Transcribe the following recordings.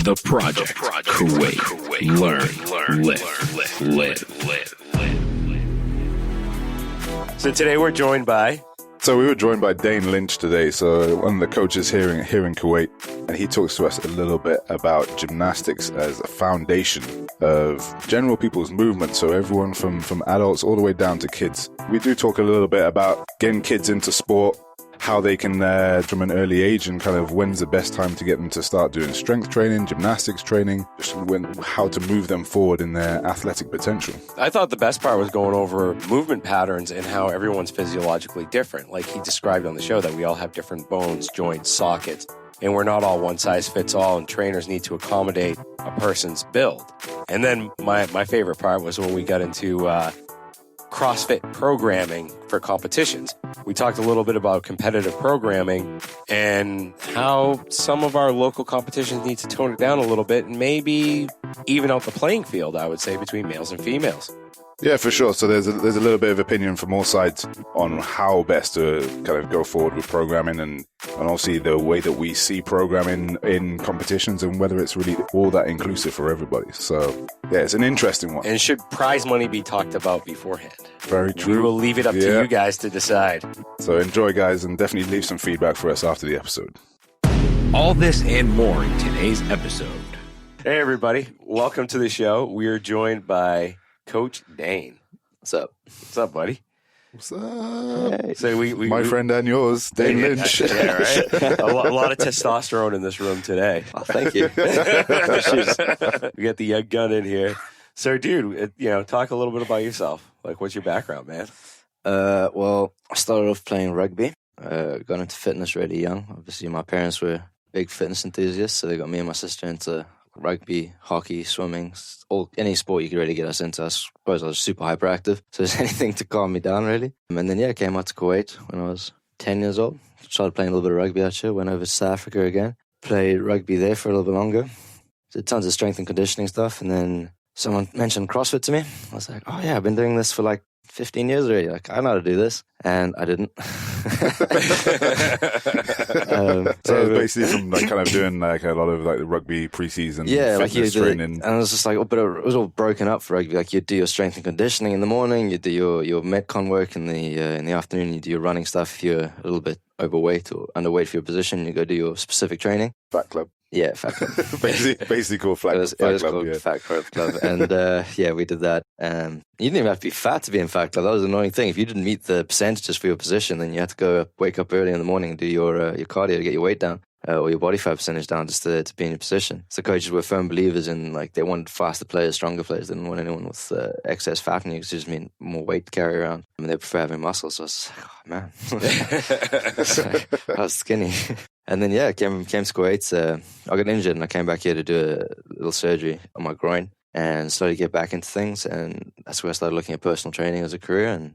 The Project. Kuwait. Learn. Live. So today we're joined by... So we were joined by Dane Lynch today, so one of the coaches here in Kuwait, and he talks to us a little bit about gymnastics as a foundation of general people's movement, so everyone from adults all the way down to kids. We do talk a little bit about getting kids into sport, how they can, from an early age, and kind of when's the best time to get them to start doing strength training, gymnastics training, just how to move them forward in their athletic potential. I thought the best part was going over movement patterns and how everyone's physiologically different. Like he described on the show that we all have different bones, joints, sockets, and we're not all one size fits all, and trainers need to accommodate a person's build. And then my favorite part was when we got into CrossFit programming for competitions. We talked a little bit about competitive programming and how some of our local competitions need to tone it down a little bit and maybe even out the playing field, I would say, between males and females. Yeah, for sure. So there's a little bit of opinion from all sides on how best to kind of go forward with programming and obviously the way that we see programming in competitions and whether it's really all that inclusive for everybody. So yeah, it's an interesting one. And should prize money be talked about beforehand? Very true. We will leave it up to you guys to decide. So enjoy, guys, and definitely leave some feedback for us after the episode. All this and more in today's episode. Hey, everybody. Welcome to the show. We are joined by Coach Dane. What's up? What's up, buddy? What's up? Hey. So we friend and yours, Dane Lynch. Yeah, right? a lot of testosterone in this room today. Oh, thank you. We got the young gun in here. So, dude, talk a little bit about yourself. Like, what's your background, man? Well, I started off playing rugby. Got into fitness really young. Obviously, my parents were big fitness enthusiasts, so they got me and my sister into rugby, hockey, swimming, any sport you could really get us into. I suppose I was super hyperactive, so there's anything to calm me down, really. And then, I came out to Kuwait when I was 10 years old. Started playing a little bit of rugby out here. Went over to South Africa again. Played rugby there for a little bit longer. Did tons of strength and conditioning stuff. And then someone mentioned CrossFit to me. I was like, oh, yeah, I've been doing this for like 15 years already. Like, I know how to do this. And I didn't. So it was basically from like kind of doing like a lot of like the rugby preseason, fitness training. And I was just like, but it was all broken up for rugby. Like you'd do your strength and conditioning in the morning, you'd do your metcon work in the afternoon, you do your running stuff. If you're a little bit overweight or underweight for your position, you go do your specific training. Fat Club. Yeah, Fat Club. basically called Fat Club. It was called Fat Club. And we did that. You didn't even have to be fat to be in Fat Club. That was an annoying thing. If you didn't meet the percentages for your position, then you had to wake up early in the morning and do your cardio to get your weight down. Or your body fat percentage down just to be in your position. So coaches were firm believers in, like, they wanted faster players, stronger players. They didn't want anyone with excess fat in you because it just mean more weight to carry around. I mean, they prefer having muscle. So I was like, oh, man. I was skinny. And then, I came to Kuwait. I got injured and I came back here to do a little surgery on my groin and slowly get back into things. And that's where I started looking at personal training as a career and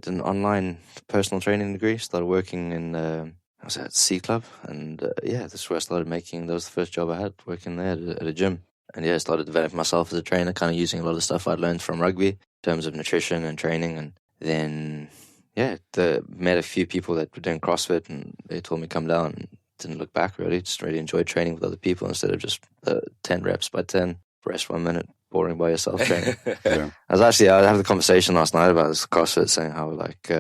did an online personal training degree. Started working in... I was at C Club, and that's where I started making. That was the first job I had, working there at a gym. And I started developing myself as a trainer, kind of using a lot of stuff I'd learned from rugby in terms of nutrition and training. And then, met a few people that were doing CrossFit, and they told me come down. And didn't look back, really. Just really enjoyed training with other people instead of just 10 reps by 10, rest 1 minute, boring by yourself training. I had the conversation last night about this CrossFit, saying how, like,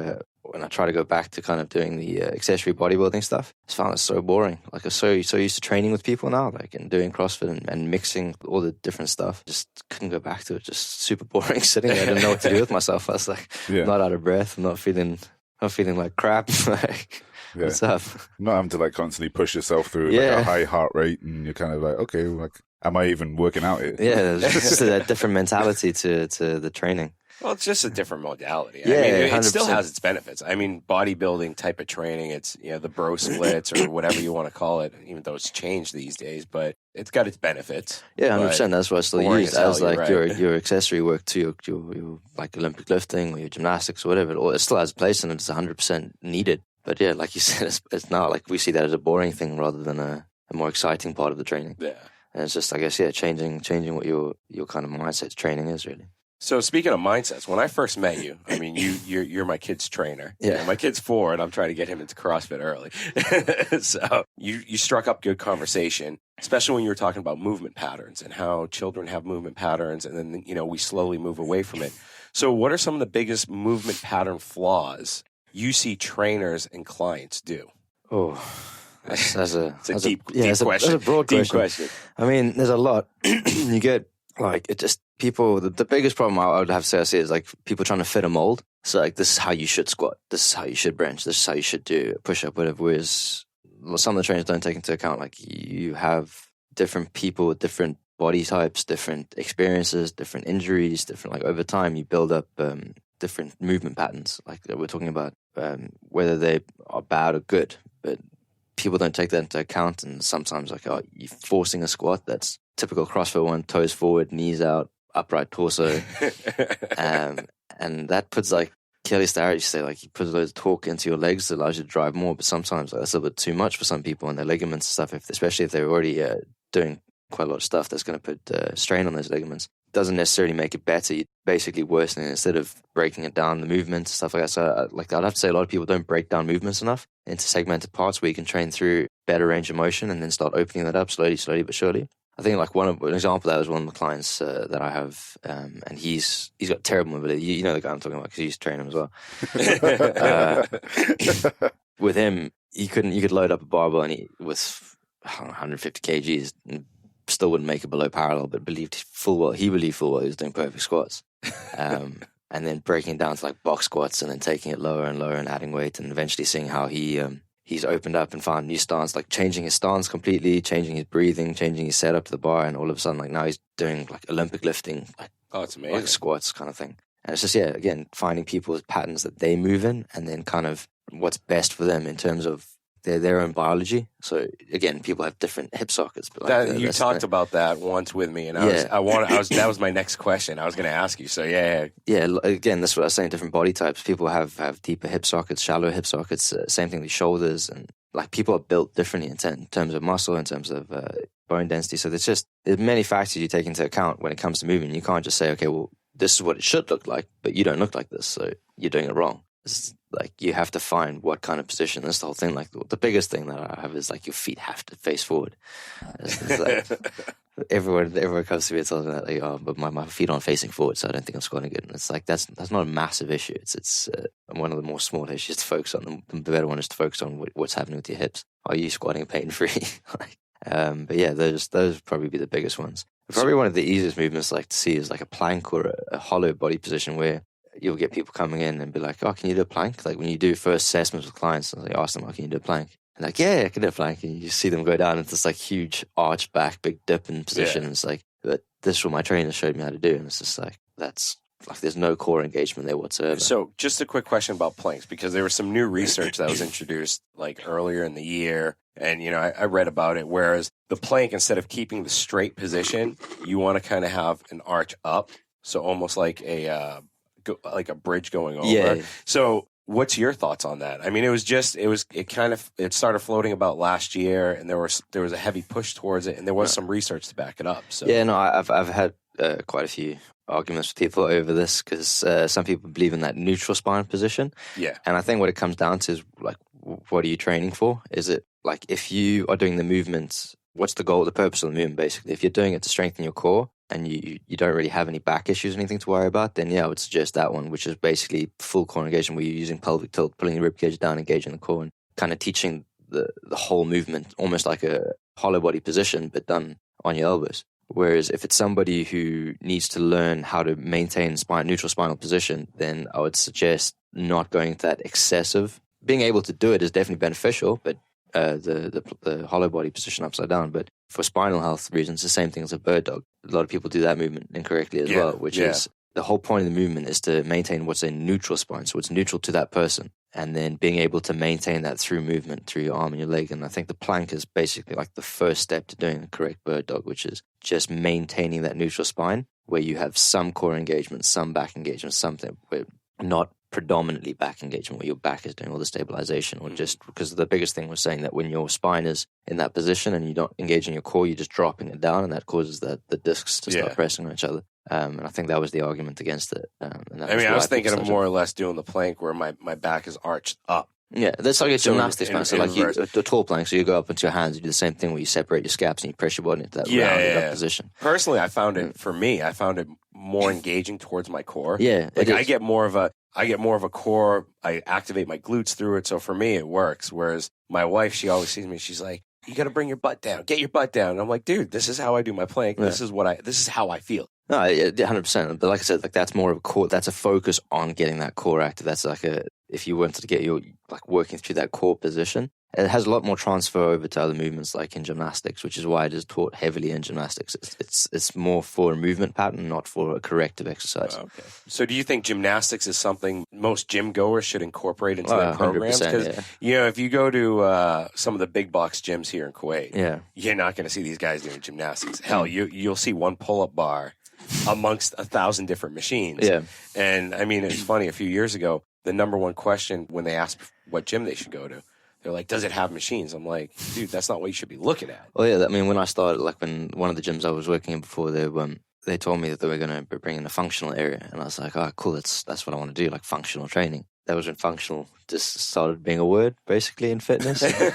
when I try to go back to kind of doing the accessory bodybuilding stuff, I just found it so boring. Like, I'm so used to training with people now, like, and doing CrossFit and mixing all the different stuff. Just couldn't go back to it. Just super boring sitting there. I didn't know what to do with myself. I was like, not out of breath. I'm not feeling like crap. Like, what's up? Not having to like constantly push yourself through like a high heart rate, and you're kind of like, okay, like, am I even working out here? Yeah, there's just a different mentality to the training. Well, it's just a different modality. Yeah, I mean, 100%. it still has its benefits. I mean, bodybuilding type of training, it's, the bro splits or whatever you want to call it, even though it's changed these days, but it's got its benefits. Yeah, 100%. That's what I still use as like right. your accessory work to your like Olympic lifting or your gymnastics or whatever. It still has a place and it's 100% needed. But yeah, like you said, it's now like we see that as a boring thing rather than a more exciting part of the training. Yeah. And it's just, I guess, changing what your kind of mindset to training is, really. So speaking of mindsets, when I first met you, I mean, you're my kid's trainer. Yeah. You know, my kid's 4, and I'm trying to get him into CrossFit early. So you struck up good conversation, especially when you were talking about movement patterns and how children have movement patterns, and then, you know, we slowly move away from it. So what are some of the biggest movement pattern flaws you see trainers and clients do? Oh, that's a deep question. That's a broad question. I mean, there's a lot. You get like it just people. The biggest problem I would have to say I see is like people trying to fit a mold. So like, this is how you should squat. This is how you should bench. This is how you should do a push up, whatever. Whereas some of the trainers don't take into account like you have different people with different body types, different experiences, different injuries, different like over time you build up different movement patterns. Like we're talking about whether they are bad or good, but people don't take that into account. And sometimes like, oh, you're forcing a squat that's typical CrossFit one, toes forward, knees out, upright torso. And that puts like Calisthenics say, like you put those torque into your legs that allows you to drive more, but sometimes like, that's a little bit too much for some people and their ligaments and stuff, especially if they're already doing quite a lot of stuff that's going to put strain on those ligaments. Doesn't necessarily make it better. You're basically worsening it instead of breaking it down, the movements, stuff like that. So like I'd have to say a lot of people don't break down movements enough into segmented parts where you can train through better range of motion and then start opening that up slowly but surely. I think like an example of that was one of my clients that I have, and he's got terrible mobility. You know the guy I'm talking about because you used to train him as well. With him, you could load up a barbell and he with 150 kgs and still wouldn't make it below parallel, but he believed full well he was doing perfect squats. And then breaking it down to like box squats and then taking it lower and lower and adding weight and eventually seeing how he's opened up and found new stance, like changing his stance completely, changing his breathing, changing his setup to the bar, and all of a sudden like now he's doing like Olympic lifting, like it's amazing, like squats kind of thing. And it's just again finding people's patterns that they move in and then kind of what's best for them in terms of their own biology. So again, people have different hip sockets. But like you talked about that once with me, and that was my next question. I was going to ask you. So yeah. Again, that's what I was saying. Different body types. People have deeper hip sockets, shallow hip sockets. Same thing with shoulders, and like people are built differently in terms of muscle, in terms of bone density. So there's many factors you take into account when it comes to movement. You can't just say, okay, well, this is what it should look like, but you don't look like this, so you're doing it wrong. It's like you have to find what kind of position. That's the whole thing. Like the biggest thing that I have is like your feet have to face forward. It's like, everyone comes to me and tells me that, like, oh, but my feet aren't facing forward, so I don't think I'm squatting good. And it's like that's not a massive issue. It's one of the more small issues to focus on. The better one is to focus on what's happening with your hips. Are you squatting pain free? But yeah, those would probably be the biggest ones. Probably one of the easiest movements like to see is like a plank or a hollow body position where you'll get people coming in and be like, oh, can you do a plank? Like when you do first assessments with clients, I ask them, oh, can you do a plank? And like, yeah, I can do a plank. And you see them go down into this like huge arch back, big dip in position. Yeah. And it's like, but this is what my trainer showed me how to do. And it's just like, that's like, there's no core engagement there whatsoever. So just a quick question about planks, because there was some new research that was introduced like earlier in the year. And, you know, I read about it, whereas the plank, instead of keeping the straight position, you want to kind of have an arch up. So almost like a bridge going over. Yeah. So what's your thoughts on that? I mean, it started floating about last year, and there was a heavy push towards it, and there was some research to back it up. So yeah, no, I've had quite a few arguments with people over this because some people believe in that neutral spine position. Yeah. And I think what it comes down to is like, what are you training for? Is it like if you are doing the movements, what's the goal, the purpose of the movement basically? If you're doing it to strengthen your core, and you don't really have any back issues or anything to worry about, then yeah, I would suggest that one, which is basically full core engagement where you're using pelvic tilt, pulling your ribcage down, engaging the core, and kind of teaching the whole movement, almost like a hollow body position, but done on your elbows. Whereas if it's somebody who needs to learn how to maintain neutral spinal position, then I would suggest not going to that excessive. Being able to do it is definitely beneficial, but the hollow body position upside down. But for spinal health reasons, the same thing as a bird dog. A lot of people do that movement incorrectly as well, which is the whole point of the movement is to maintain what's a neutral spine. So it's neutral to that person. And then being able to maintain that through movement, through your arm and your leg. And I think the plank is basically like the first step to doing a correct bird dog, which is just maintaining that neutral spine where you have some core engagement, some back engagement, something where not predominantly back engagement where your back is doing all the stabilization, or just because the biggest thing was saying that when your spine is in that position and you're not engaging your core, you're just dropping it down, and that causes the discs to start pressing on each other. And I think that was the argument against it. I was thinking of more or less doing the plank where my back is arched up. Yeah, that's like a gymnastics plan. So like the tall plank, so you go up into your hands, you do the same thing where you separate your scaps and you press your body into that rounded up position. Personally, I found it more engaging towards my core. Yeah, like I get more of a core. I activate my glutes through it. So for me, it works. Whereas my wife, she always sees me. She's like, "You got to bring your butt down. Get your butt down." And I'm like, "Dude, this is how I do my plank. Yeah. This is how I feel." No, 100%. But like I said, like that's more of a core. That's a focus on getting that core active. That's like if you wanted to get your like working through that core position, it has a lot more transfer over to other movements, like in gymnastics, which is why it is taught heavily in gymnastics. It's more for a movement pattern, not for a corrective exercise. Okay. So, do you think gymnastics is something most gym goers should incorporate into their programs? Because if you go to some of the big box gyms here in Kuwait, you're not going to see these guys doing gymnastics. Hell, you'll see one pull-up bar amongst 1,000 different machines. Yeah. And I mean, it's funny. A few years ago, the number one question when they asked what gym they should go to, they're like, "Does it have machines?" I'm like, "Dude, that's not what you should be looking at." Well, yeah. I mean, when I started, like when one of the gyms I was working in before, they told me that they were going to bring in a functional area, and I was like, "Oh, cool. That's what I want to do, like functional training." That was when functional just started being a word, basically, in fitness. I think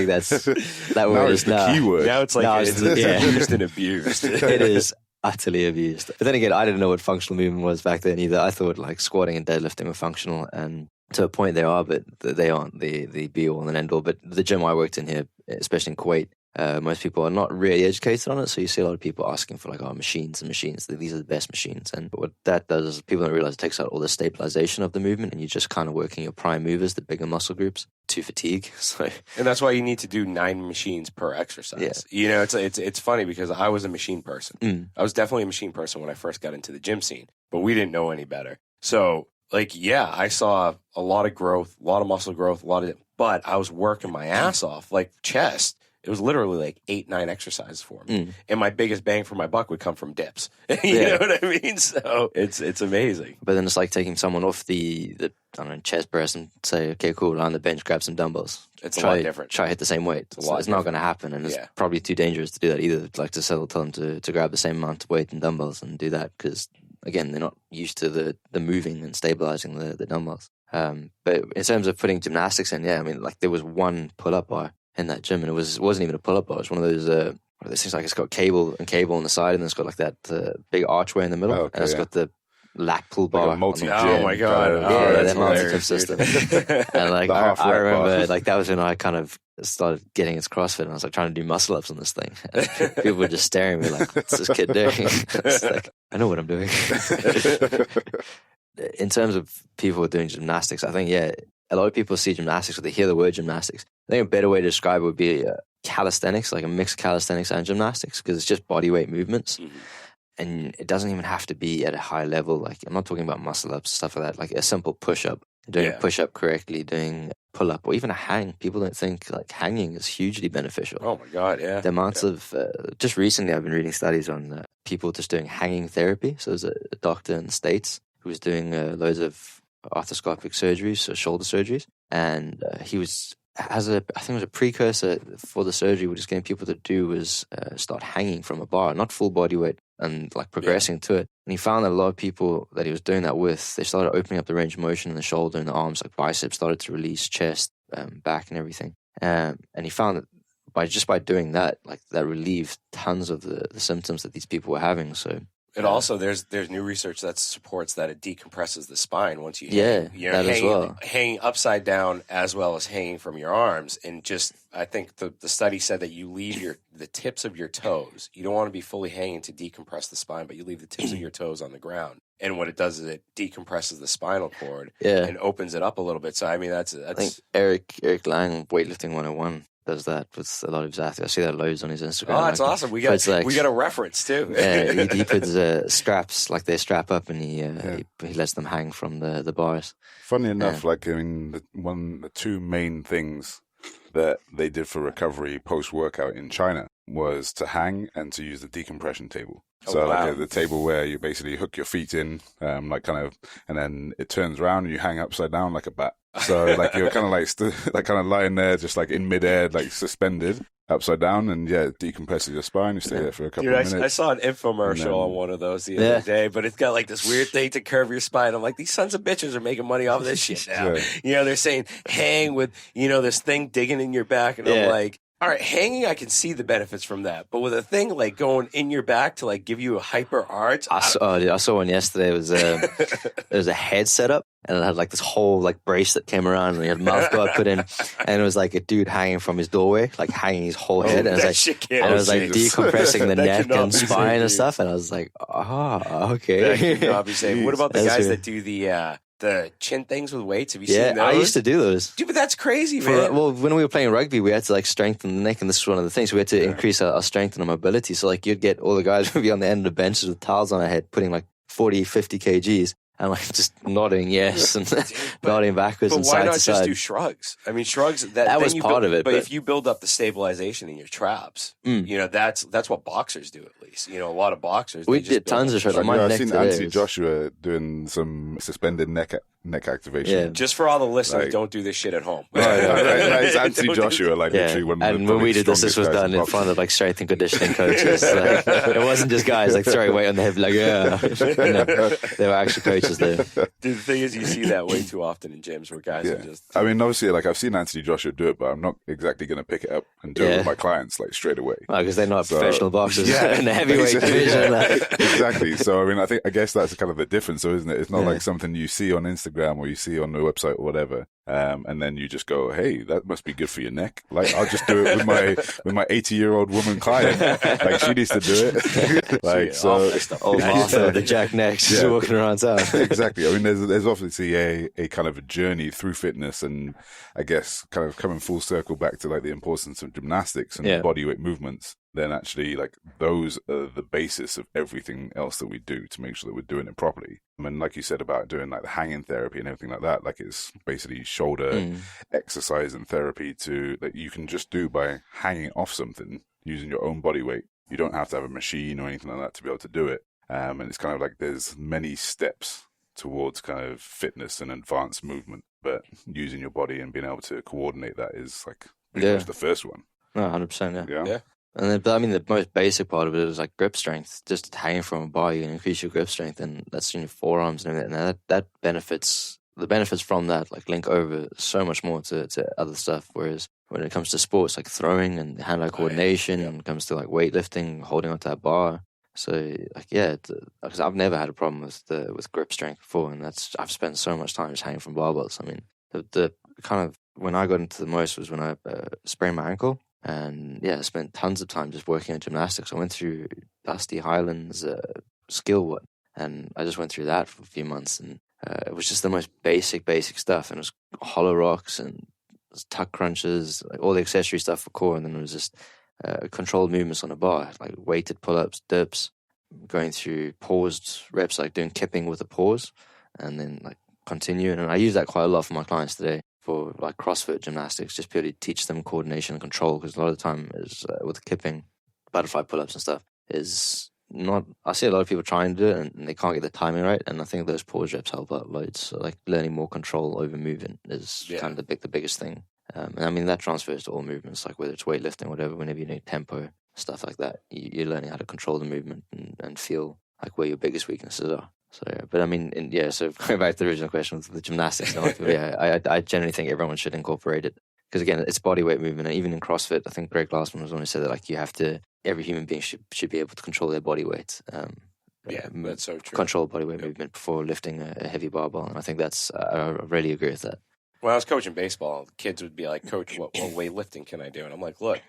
that word is the key word. Now it's like it's used and abused. It is utterly abused. But then again, I didn't know what functional movement was back then either. I thought like squatting and deadlifting were functional, and to a point they are, but they aren't the be-all and end-all. But the gym I worked in here, especially in Kuwait, most people are not really educated on it, so you see a lot of people asking for like, machines and machines. These are the best machines. And what that does is people don't realize it takes out all the stabilization of the movement, and you're just kind of working your prime movers, the bigger muscle groups, to fatigue. And that's why you need to do 9 machines per exercise. Yeah. It's funny because I was a machine person. I was definitely a machine person when I first got into the gym scene, but we didn't know any better. So I saw a lot of growth, a lot of muscle growth, but I was working my ass off, like chest. It was literally like 8-9 exercises for me. And my biggest bang for my buck would come from dips. You know what I mean? So it's amazing. But then it's like taking someone off the chest press and say, "Okay, cool, on the bench, grab some dumbbells." It's a lot different. Try to hit the same weight. It's not going to happen, and it's probably too dangerous to do that either. Like to tell them to grab the same amount of weight and dumbbells and do that, because again, they're not used to the moving and stabilizing the dumbbells. But in terms of putting gymnastics in, I mean, like there was one pull-up bar in that gym, and it wasn't even a pull-up bar. It was one of those things like it's got cable on the side, and then it's got like that big archway in the middle, and it's got the lat pull bar. Like oh my god! That multi-tip system. And like I remember, like that was when I kind of started getting into CrossFit, and I was like trying to do muscle ups on this thing. And people were just staring at me like, "What's this kid doing?" It's like, I know what I'm doing. In terms of people doing gymnastics, I think a lot of people see gymnastics or they hear the word gymnastics. I think a better way to describe it would be calisthenics, like a mix of calisthenics and gymnastics, because it's just body weight movements. And it doesn't even have to be at a high level. Like, I'm not talking about muscle ups, stuff like that. Like a simple push-up, doing a push-up correctly, doing pull-up, or even a hang. People don't think like hanging is hugely beneficial. Oh my God, yeah. The amounts of, just recently I've been reading studies on people just doing hanging therapy. So there's a doctor in the States who was doing loads of arthroscopic surgeries, so shoulder surgeries. And he I think it was a precursor for the surgery, what he was getting people to do was start hanging from a bar, not full body weight, and like progressing to it. And he found that a lot of people that he was doing that with, they started opening up the range of motion in the shoulder and the arms, like biceps started to release, chest, back and everything. And he found that by doing that, like that relieved tons of the symptoms that these people were having. So it also there's new research that supports that it decompresses the spine once you hanging upside down as well as hanging from your arms. And just I think the study said that you leave the tips of your toes. You don't want to be fully hanging to decompress the spine, but you leave the tips of your toes on the ground. And what it does is it decompresses the spinal cord and opens it up a little bit. So I mean that's I think Eric Lang, Weightlifting 101. Does that with a lot of his athletes. I see that loads on his Instagram. Oh, that's awesome. We got a reference too. Yeah, he puts straps, like they strap up, and he lets them hang from the bars. Funny enough, like I mean, the two main things that they did for recovery post-workout in China was to hang and to use the decompression table. So like the table where you basically hook your feet in, like kind of, and then it turns around and you hang upside down like a bat. So like you're kind of like kind of lying there, just like in midair, like suspended, upside down, and decompresses your spine. You stay there for a couple of minutes. I saw an infomercial on one of those the other day, but it's got like this weird thing to curve your spine. I'm like, these sons of bitches are making money off of this shit now. They're saying hang with, this thing digging in your back, and I'm like, all right, hanging, I can see the benefits from that. But with a thing like going in your back to like give you a hyper arch. I saw one yesterday. It was a head setup, and it had like this whole like brace that came around, and he had a mouth guard put in, and it was like a dude hanging from his doorway, like hanging his whole head, and it was like decompressing the neck and spine and stuff, and I was like, okay. That cannot be safe. What about the guys that do the chin things with weights? Have you seen those? I used to do those. Dude, but that's crazy, man. Well, when we were playing rugby, we had to like strengthen the neck, and this was one of the things. We had to increase our strength and our mobility. So like you'd get all the guys would be on the end of the benches with towels on their head, putting like 40, 50 kgs. And like just nodding yes and nodding backwards and side to side. But why not just do shrugs? I mean, shrugs, that was part of it. But if you build up the stabilization in your traps, that's what boxers do at least. A lot of boxers. We did tons of shrugs. I've seen Anthony Joshua doing some suspended neck activation. Yeah. Just for all the listeners, don't do this shit at home. It's Anthony Joshua, literally one of the And when we did this was done in front of like strength and conditioning coaches. It wasn't just guys like throwing weight on the hip like, they were actually coaches there. Dude, the thing is, you see that way too often in gyms where guys are just... I mean, obviously, like I've seen Anthony Joshua do it, but I'm not exactly going to pick it up and do it with my clients like straight away. Because they're not professional boxers in the heavyweight division. Exactly. So, I mean, I guess that's kind of the difference, though, isn't it? It's not like something you see on Instagram or you see on the website or whatever, and then you just go, "Hey, that must be good for your neck." Like, I'll just do it with my 80-year-old woman client. Like, she needs to do it. Like, so old Martha, the jack necks, just walking around town. Exactly. I mean, there's obviously a kind of a journey through fitness, and I guess kind of coming full circle back to like the importance of gymnastics and bodyweight movements. Then actually, like, those are the basis of everything else that we do to make sure that we're doing it properly. I mean, like you said about doing like the hanging therapy and everything like that, like it's basically shoulder exercise and therapy that you can just do by hanging off something using your own body weight. You don't have to have a machine or anything like that to be able to do it. And it's kind of like there's many steps towards kind of fitness and advanced movement, but using your body and being able to coordinate that is like pretty much the first one. No, 100%. Yeah. And then, but I mean, the most basic part of it is like grip strength. Just hanging from a bar, you can increase your grip strength, and that's in your forearms and everything. And that benefits. The benefits from that like link over so much more to other stuff. Whereas when it comes to sports like throwing and hand-eye coordination, and it comes to like weightlifting, holding onto that bar. So like because I've never had a problem with grip strength before, and I've spent so much time just hanging from barbells. I mean, the kind of when I got into the most was when I sprained my ankle. And I spent tons of time just working on gymnastics. I went through Dusty Highland's skill one, and I just went through that for a few months, and it was just the most basic stuff. And it was hollow rocks and tuck crunches, like all the accessory stuff for core, and then it was just controlled movements on a bar, like weighted pull-ups, dips, going through paused reps, like doing kipping with a pause, and then like continuing. And I use that quite a lot for my clients today. For like CrossFit gymnastics, just purely teach them coordination and control, because a lot of the time is with kipping, butterfly pull-ups and stuff is not. I see a lot of people trying to do it and they can't get the timing right, and I think those pause reps help out loads. So like learning more control over movement is kind of the biggest thing, and I mean that transfers to all movements, like whether it's weightlifting, whatever. Whenever you need tempo, stuff like that, you're learning how to control the movement and feel like where your biggest weaknesses are. So, but I mean, so going back to the original question with the gymnastics, I generally think everyone should incorporate it. Because again, it's body weight movement. And even in CrossFit, I think Greg Glassman was one who said that like every human being should be able to control their body weight. That's so true. Control body weight movement before lifting a heavy barbell. And I think I really agree with that. When I was coaching baseball, kids would be like, "Coach, what weightlifting can I do?" And I'm like, "Look,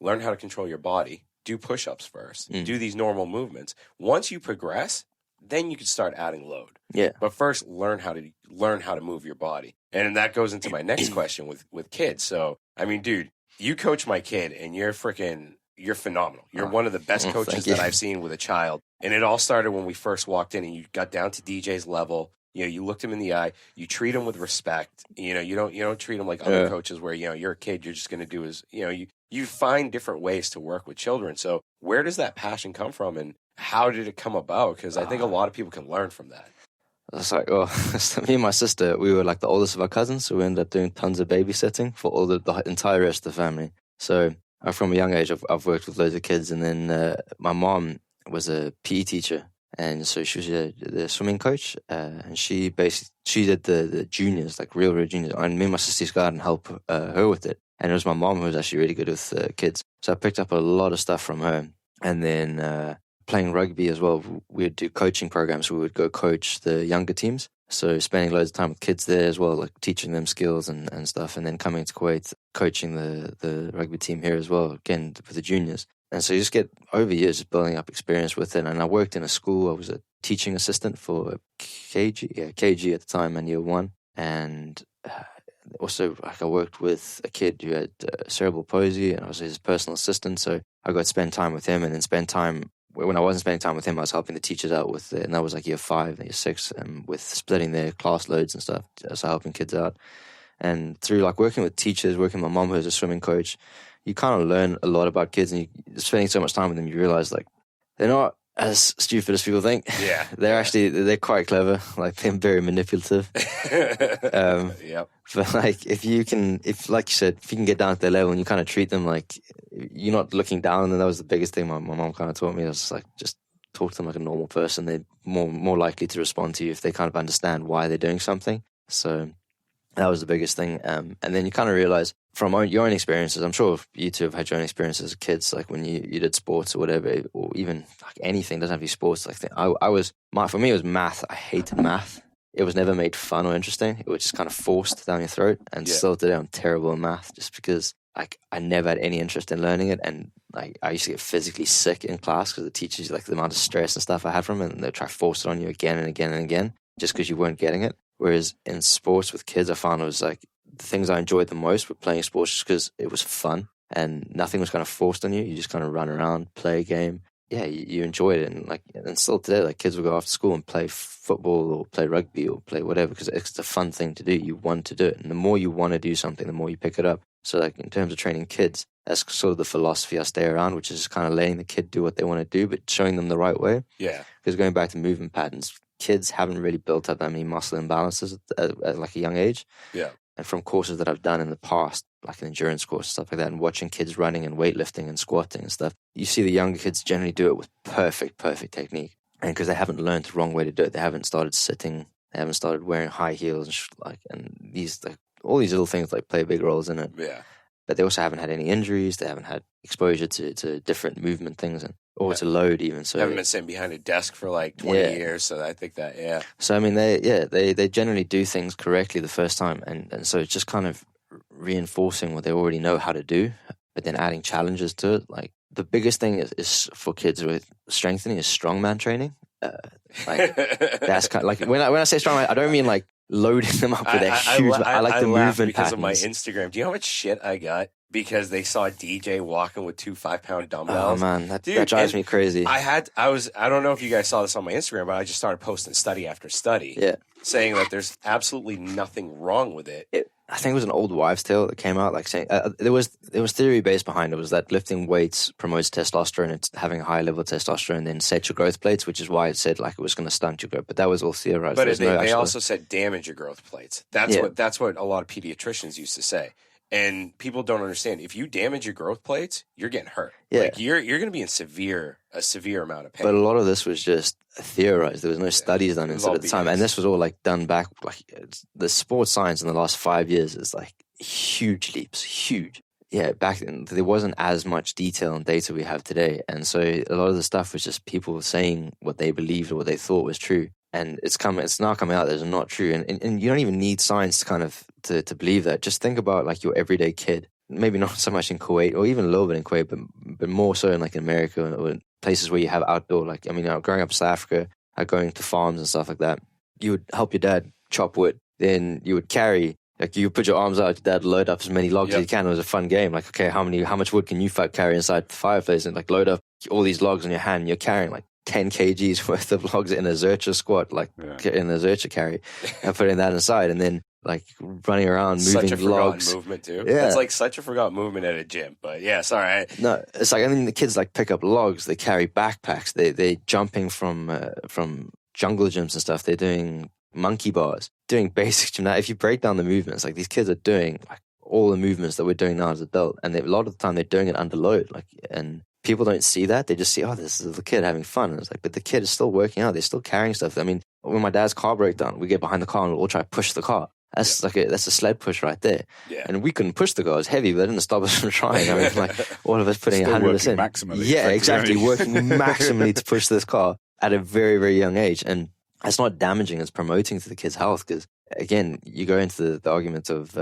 learn how to control your body. Do push-ups first. Do these normal movements. Once you progress, then you can start adding load. Yeah. But first, learn how to move your body." And that goes into my next question with kids. So, I mean, dude, you coach my kid, and you're phenomenal. You're one of the best coaches that I've seen with a child. And it all started when we first walked in, and you got down to DJ's level. You looked him in the eye. You treat him with respect. You don't treat him like other coaches where you're a kid. You're just going to do you find different ways to work with children. So where does that passion come from, and how did it come about? Because I think a lot of people can learn from that. It's like, me and my sister, we were like the oldest of our cousins, so we ended up doing tons of babysitting for all the entire rest of the family. So from a young age, I've worked with loads of kids, and then my mom was a PE teacher, and so she was the swimming coach, and she did the juniors, like real juniors, and me and my sister used to go out and help her with it. And it was my mom who was actually really good with kids, so I picked up a lot of stuff from her. And then playing rugby as well, we would do coaching programs. We would go coach the younger teams. So spending loads of time with kids there as well, like teaching them skills and stuff. And then coming to Kuwait, coaching the rugby team here as well, again, for the juniors. And so you just get, over years, just building up experience with it. And I worked in a school. I was a teaching assistant for KG at the time, and year one. And also, like, I worked with a kid who had cerebral palsy, and I was his personal assistant. So I got to spend time with him, and then spend time, when I wasn't spending time with him, I was helping the teachers out with it, and that was like year 5, year 6, with splitting their class loads and stuff, so helping kids out. And through like working with teachers, working with my mom who's a swimming coach, you kind of learn a lot about kids, and you spending so much time with them, you realize like they're not as stupid as people think. Yeah. They're quite clever. Like, they're very manipulative. Yep. But like, like you said, if you can get down to their level and you kind of treat them like you're not looking down, and that was the biggest thing my mom kind of taught me. It was like, just talk to them like a normal person. They're more likely to respond to you if they kind of understand why they're doing something. So that was the biggest thing. And then you kind of realize from your own experiences, I'm sure you two have had your own experiences as kids, like when you did sports or whatever, or even like anything, doesn't have to be sports. Like, for me, it was math. I hated math. It was never made fun or interesting. It was just kind of forced down your throat. And still today, I'm terrible in math, just because like I never had any interest in learning it. And like, I used to get physically sick in class because the teachers, like the amount of stress and stuff I had from it, and they'd try to force it on you again and again and again, just because you weren't getting it. Whereas in sports with kids, I found it was like the things I enjoyed the most were playing sports, just because it was fun and nothing was kind of forced on you. You just kind of run around, play a game. Yeah, you enjoyed it. And still today, like, kids will go after school and play football or play rugby or play whatever, because it's a fun thing to do. You want to do it. And the more you want to do something, the more you pick it up. So like, in terms of training kids, that's sort of the philosophy I stay around, which is kind of letting the kid do what they want to do, but showing them the right way. Yeah. Because going back to movement patterns, kids haven't really built up that many muscle imbalances at like a young age. Yeah. And from courses that I've done in the past, like an endurance course, stuff like that, and watching kids running and weightlifting and squatting and stuff, you see the younger kids generally do it with perfect technique. And because they haven't learned the wrong way to do it, they haven't started sitting, they haven't started wearing high heels, and these, like, all these little things like play big roles in it. Yeah. But they also haven't had any injuries. They haven't had exposure to different movement things, or to load even. So haven't been sitting behind a desk for like 20 years. So I think that, yeah. So I mean, they generally do things correctly the first time, and so it's just kind of reinforcing what they already know how to do, but then adding challenges to it. Like, the biggest thing is for kids with strengthening is strongman training. That's kind of like, when I say strongman, I don't mean like loading them up with a huge. I like the movement because patterns. of my Instagram. Do you know how much shit I got because they saw DJ walking with 2 5-pound dumbbells? Oh man, that drives me crazy. I don't know if you guys saw this on my Instagram, but I just started posting study after study, saying that there's absolutely nothing wrong with it. I think it was an old wives' tale that came out, like saying there was theory based behind it, was that lifting weights promotes testosterone. It's having a high level of testosterone, then set your growth plates, which is why it said like it was going to stunt your growth. But that was all theorized. But they also said damage your growth plates. That's what a lot of pediatricians used to say. And people don't understand. If you damage your growth plates, you're getting hurt. Yeah. Like, you're going to be in a severe amount of pain. But a lot of this was just theorized. There was no studies done into it at the time. And this was all like done back, like, the sports science in the last 5 years is like huge leaps, huge. Yeah, back then there wasn't as much detail and data we have today. And so a lot of the stuff was just people saying what they believed or what they thought was true. And it's now coming out that it's not true. And you don't even need science to kind of to believe that. Just think about like your everyday kid. Maybe not so much in Kuwait, or even a little bit in Kuwait, but more so in like America or in places where you have outdoor. Like, I mean, growing up in South Africa, going to farms and stuff like that, you would help your dad chop wood. Then you would carry, like, you put your arms out, your dad would load up as many logs as you can. It was a fun game. Like, okay, how much wood can you carry inside the fireplace? And like, load up all these logs on your hand. And you're carrying like 10 kgs worth of logs in a Zercher squat, like in a Zercher carry, and putting that inside, and then like running around, moving such a logs. Forgotten movement too. Yeah, it's like such a forgotten movement at a gym. But yeah, sorry. No, it's like, I mean, the kids like pick up logs, they carry backpacks, they jumping from jungle gyms and stuff. They're doing monkey bars, doing basic gymnastics. If you break down the movements, like, these kids are doing like all the movements that we're doing now as adult, and a lot of the time they're doing it under load, like, and people don't see that. They just see, oh, this is the kid having fun. And it's like, but the kid is still working out. They're still carrying stuff. I mean, when my dad's car broke down, we get behind the car and we'll all try to push the car. That's that's a sled push right there. Yeah. And we couldn't push the car. It was heavy, but it didn't stop us from trying. I mean, like, all of us putting Still 100%. maximally. Yeah, exactly. Working maximally to push this car at a very, very young age. And it's not damaging, it's promoting to the kid's health. Because again, you go into the argument of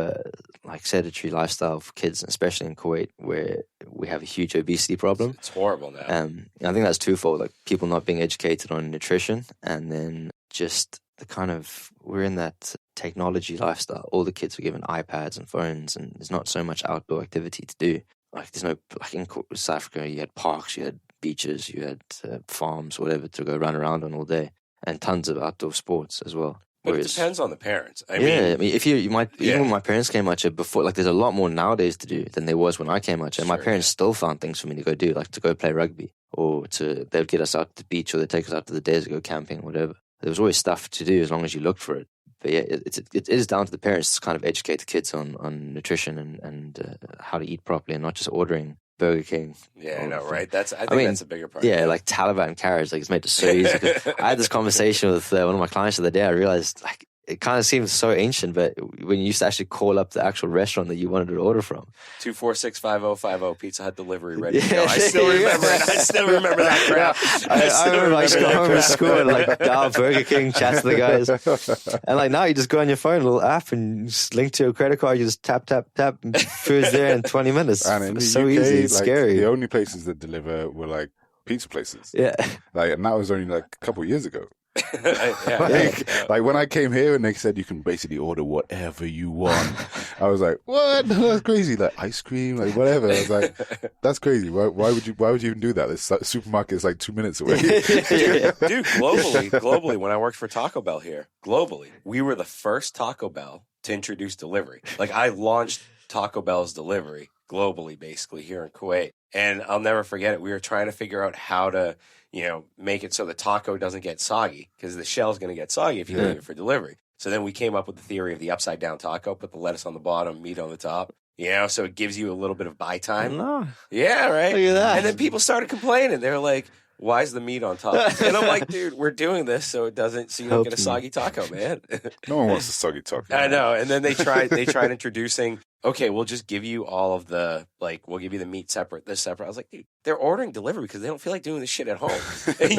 like sedentary lifestyle for kids, especially in Kuwait, where we have a huge obesity problem. It's horrible now. I think that's twofold, like people not being educated on nutrition, and then just the kind of, we're in that technology lifestyle. All the kids were given iPads and phones, and there's not so much outdoor activity to do. Like there's no, like in South Africa, you had parks, you had beaches, you had farms, whatever, to go run around on all day, and tons of outdoor sports as well. But it depends on the parents. I mean, if you might, even when my parents came out here before, like there's a lot more nowadays to do than there was when I came out here. And my parents still found things for me to go do, like to go play rugby, or they'd get us out to the beach, or they'd take us out to the desert to go camping, whatever. There was always stuff to do as long as you looked for it. But yeah, it is down to the parents to kind of educate the kids on nutrition and how to eat properly, and not just ordering Burger King. Yeah, I know, right? I think that's a bigger part. Yeah, like Taliban carriage, like it's made it so easy. I had this conversation with one of my clients the other day. I realized, like, it kind of seems so ancient, but when you used to actually call up the actual restaurant that you wanted to order from, 2465050 Pizza Hut delivery ready to go. I still remember it. I still remember that crap. I remember like going home from school and like dial Burger King, chat to the guys, and like now you just go on your phone, a little app, and just link to your credit card. You just tap, and food's there in 20 minutes. And in it's the so UK, easy. It's like, scary. The only places that deliver were like pizza places. Yeah, like, and that was only like a couple of years ago. Yeah. Like when I came here and they said you can basically order whatever you want, I was like, what? That's crazy. Like ice cream, like whatever. I was like, that's crazy. Why would you even do that? This supermarket is like 2 minutes away. Dude, globally, when I worked for Taco Bell here, globally, we were the first Taco Bell to introduce delivery. Like I launched Taco Bell's delivery globally, basically here in Kuwait. And I'll never forget it. We were trying to figure out how to, make it so the taco doesn't get soggy, because the shell's going to get soggy if you leave it for delivery. So then we came up with the theory of the upside down taco, put the lettuce on the bottom, meat on the top, so it gives you a little bit of buy time. No. Yeah, right? Look at that. And then people started complaining. They were like, why is the meat on top? And I'm like, dude, we're doing this so you don't get a soggy taco, man. No one wants a soggy taco. I know. And then they tried introducing, okay, we'll just give you all of the, like, we'll give you the meat separate, this separate. I was like, dude, they're ordering delivery because they don't feel like doing this shit at home. And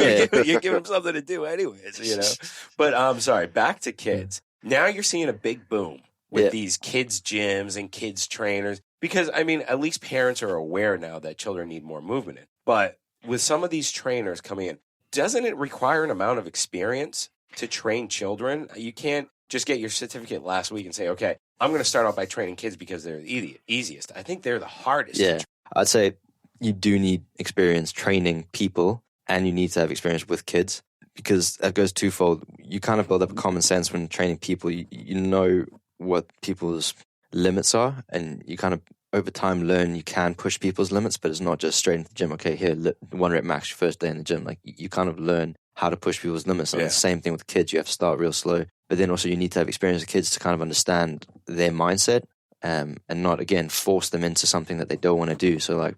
you're giving them something to do anyways, But I'm sorry, back to kids. Now you're seeing a big boom with these kids' gyms and kids' trainers, because, I mean, at least parents are aware now that children need more movement in. But with some of these trainers coming in, doesn't it require an amount of experience to train children? You can't just get your certificate last week and say, okay, I'm going to start out by training kids because they're the easiest. I think they're the hardest. Yeah, I'd say you do need experience training people, and you need to have experience with kids, because that goes twofold. You kind of build up common sense when training people. You know what people's limits are, and you kind of over time learn you can push people's limits, but it's not just straight into the gym. Okay, here, 1 rep max your first day in the gym. Like you kind of learn how to push people's limits. And the same thing with kids. You have to start real slow, but then also you need to have experience with kids to kind of understand their mindset, and not, again, force them into something that they don't want to do. So like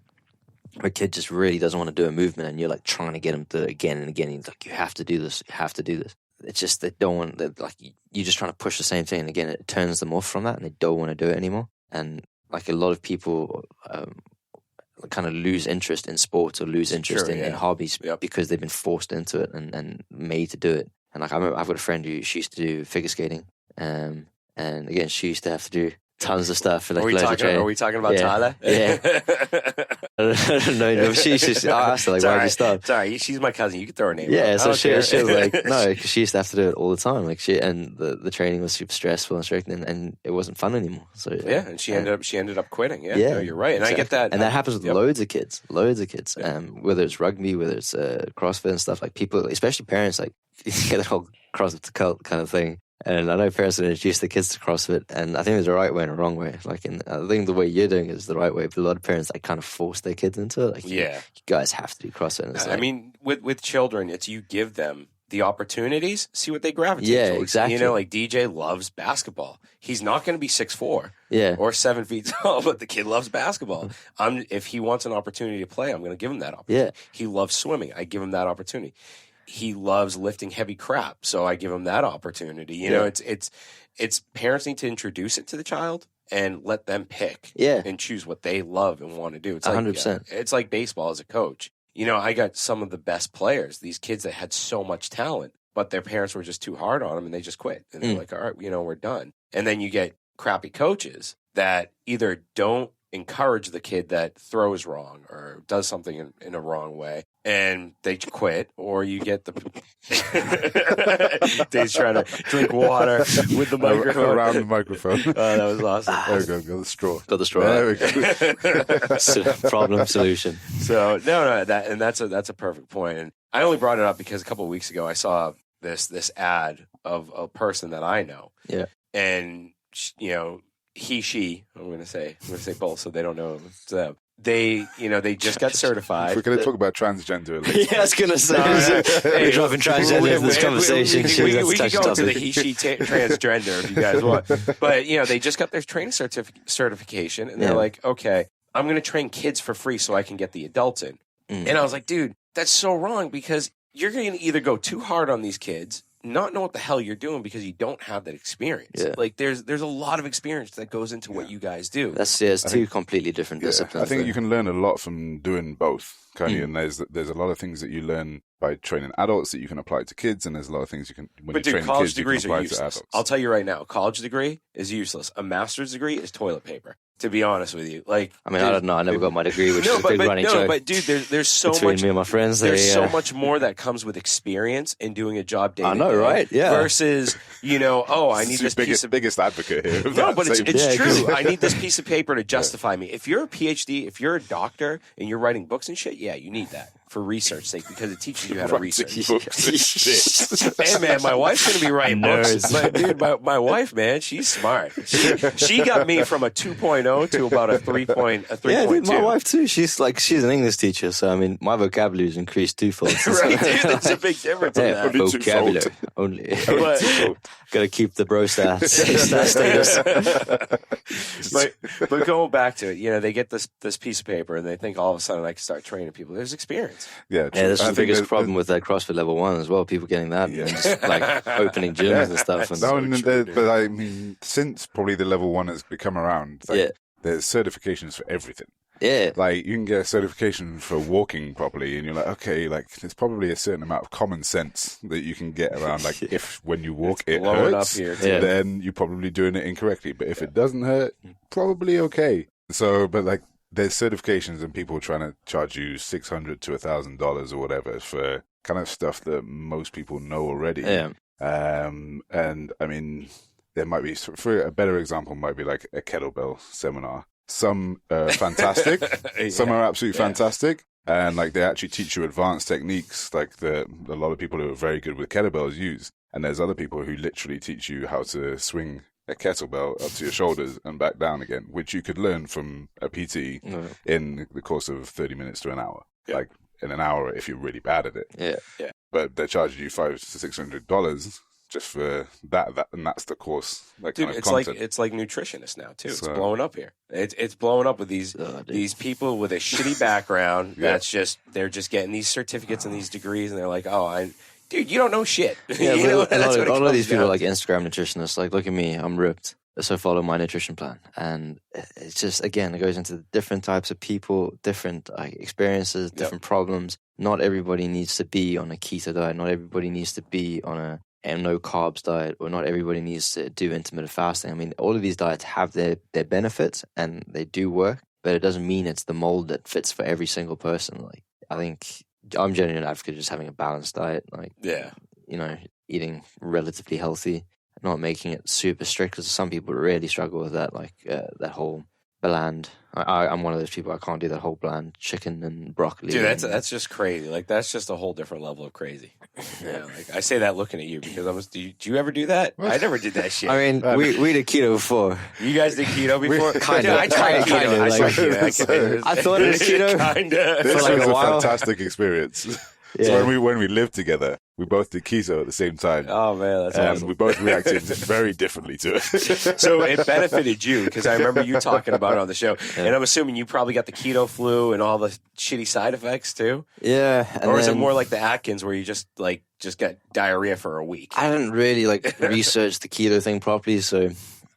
a kid just really doesn't want to do a movement, and you're like trying to get them to again and again. And he's like, you have to do this. You have to do this. It's just they don't want. Like you're just trying to push the same thing, and again, it turns them off from that, and they don't want to do it anymore. And like a lot of people kind of lose interest in sports or lose interest in hobbies because they've been forced into it and made to do it. And like I've got a friend who she used to do figure skating, and again she used to have to do tons of stuff for like are we talking about Tyler? Yeah. no, she's I asked her like, why did you stop? Sorry, she's my cousin. You can throw her name. Yeah, so she was like, no, because she used to have to do it all the time. Like and the training was super stressful and strict, and it wasn't fun anymore. So and she ended up quitting. Yeah, no, you're right, and exactly. I get that, and that happens with loads of kids. Whether it's rugby, whether it's CrossFit and stuff. Like people, especially parents, like you get that whole CrossFit cult kind of thing. And I know parents that introduce their kids to CrossFit, and I think there's a right way and a wrong way. Like, I think the way you're doing it is the right way, but a lot of parents like kind of force their kids into it. Like, you guys have to do CrossFit. And it's I mean, with children, it's you give them the opportunities, see what they gravitate Yeah, towards. exactly. You know, like DJ loves basketball. He's not going to be 6'4" or 7 feet tall, but the kid loves basketball. If he wants an opportunity to play, I'm going to give him that opportunity. Yeah. He loves swimming. I give him that opportunity. He loves lifting heavy crap, so I give him that opportunity. You know, it's parents need to introduce it to the child and let them pick and choose what they love and want to do. It's 100%. It's like baseball as a coach. You know, I got some of the best players, these kids that had so much talent, but their parents were just too hard on them and they just quit. And they're like, all right, you know, we're done. And then you get crappy coaches that either don't encourage the kid that throws wrong or does something in a wrong way and they quit, or you get the Dave's trying to drink water with the microphone around the microphone. That was awesome. There we go. Got the straw. Got the straw. There we go. Problem solution. So that's a perfect point. And I only brought it up because a couple of weeks ago I saw this ad of a person that I know. Yeah. And you know, she, I'm going to say both so they don't know it's them. They just got certified. We're going to talk about transgender later. Yeah, I was going to say, we're dropping transgender into this conversation. We can go into the he-she transgender if you guys want. But, you know, they just got their training certification, and they're like, okay, I'm going to train kids for free so I can get the adults in. And I was like, dude, that's so wrong because you're going to either go too hard on these kids, not know what the hell you're doing because you don't have that experience. Yeah. Like there's a lot of experience that goes into what you guys do. It's two completely different disciplines. I think you can learn a lot from doing both, can't you? And there's a lot of things that you learn by training adults that you can apply to kids, and there's a lot of things you can when you train college kids you degrees can apply are to useless. adults. I'll tell you right now, a college degree is useless. A master's degree is toilet paper. To be honest with you, like I mean, I don't know. I never got my degree, which is a big running joke. But dude, there's so between much. Me and my friends, there's so much more that comes with experience and doing a job day. I know, right? Yeah. Versus, you know, I need this biggest advocate here. No, but it's true. I need this piece of paper to justify me. If you're a PhD, if you're a doctor and you're writing books and shit, yeah, you need that for research sake because it teaches you how to research. Hey man, my wife's gonna be writing books. But dude, my wife, man, she's smart. She got me from a 2.0 to about a 3.2. Yeah, dude, my wife too. She's an English teacher, so I mean, my vocabulary's increased twofold. Right, dude, there's a big difference in that. Vocabulary only. Got to keep the bro status. but going back to it, you know, they get this piece of paper and they think all of a sudden I can start training people. There's experience. Yeah, that's the biggest problem with that CrossFit level 1 as well. People getting that and just like opening gyms and stuff. But I mean, since probably the level 1 has become around, there's certifications for everything. Yeah. Like, you can get a certification for walking properly, and you're like, okay, like, there's probably a certain amount of common sense that you can get around. Like, if when you walk it hurts, then you're probably doing it incorrectly. But if it doesn't hurt, probably okay. So, but like, there's certifications and people trying to charge you $600 to $1,000 or whatever for kind of stuff that most people know already. Yeah. And I mean, there might be, for a better example, might be like a kettlebell seminar. Some are fantastic, some are absolutely fantastic, and like they actually teach you advanced techniques like a lot of people who are very good with kettlebells use. And there's other people who literally teach you how to swing a kettlebell up to your shoulders and back down again, which you could learn from a PT in the course of 30 minutes to an hour. Yeah. Like in an hour if you're really bad at it. Yeah. But they're charging you $500 to $600 just for that, and that's the course. Dude, kind of content. It's like nutritionists now too. It's blowing up here. It's blowing up with these people with a shitty background. They're just getting these certificates and these degrees, and they're like, dude, you don't know shit. Yeah, a lot of these people are like Instagram nutritionists. Like, look at me, I'm ripped, so follow my nutrition plan. And it's just, again, it goes into different types of people, different experiences, different problems. Not everybody needs to be on a keto diet. Not everybody needs to be on a no carbs diet, or not everybody needs to do intermittent fasting. I mean, all of these diets have their benefits and they do work, but it doesn't mean it's the mold that fits for every single person. Like, I think I'm generally an advocate of just having a balanced diet, like, you know, eating relatively healthy, not making it super strict, because some people really struggle with that, like that whole bland. I'm one of those people. I can't do that whole bland chicken and broccoli. Dude, that's just crazy. Like, that's just a whole different level of crazy. Yeah, like I say that looking at you because do you ever do that? What? I never did that shit. I mean, we did keto before. You guys did keto before? Kind of. I tried keto. I thought it was keto. Kinda. This for like was a while. Fantastic experience. Yeah. So when we lived together, we both did keto at the same time. Oh man, that's awesome. We both reacted very differently to it. So it benefited you because I remember you talking about it on the show, and I'm assuming you probably got the keto flu and all the shitty side effects too. Yeah, or is it more like the Atkins where you just got diarrhea for a week? I didn't really research the keto thing properly, so